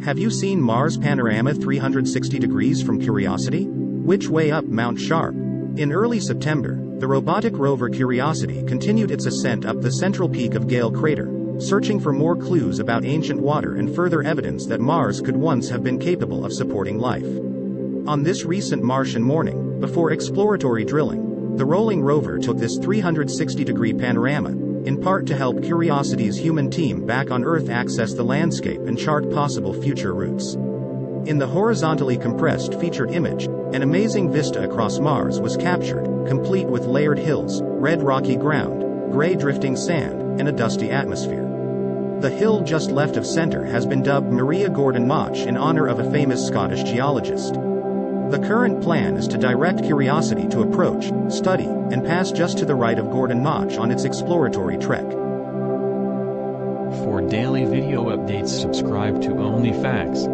Have you seen Mars Panorama 360 degrees from Curiosity? Which way up Mount Sharp? In early September, the robotic rover Curiosity continued its ascent up the central peak of Gale Crater, searching for more clues about ancient water and further evidence that Mars could once have been capable of supporting life. On this recent Martian morning, before exploratory drilling, the rolling rover took this 360-degree panorama, in part to help Curiosity's human team back on Earth access the landscape and chart possible future routes. In the horizontally compressed featured image, an amazing vista across Mars was captured, complete with layered hills, red rocky ground, gray drifting sand, and a dusty atmosphere. The hill just left of center has been dubbed Maria Gordon Mach in honor of a famous Scottish geologist. The current plan is to direct Curiosity to approach, study, and pass just to the right of Gordon Mach on its exploratory trek. For daily video updates, subscribe to Only Facts.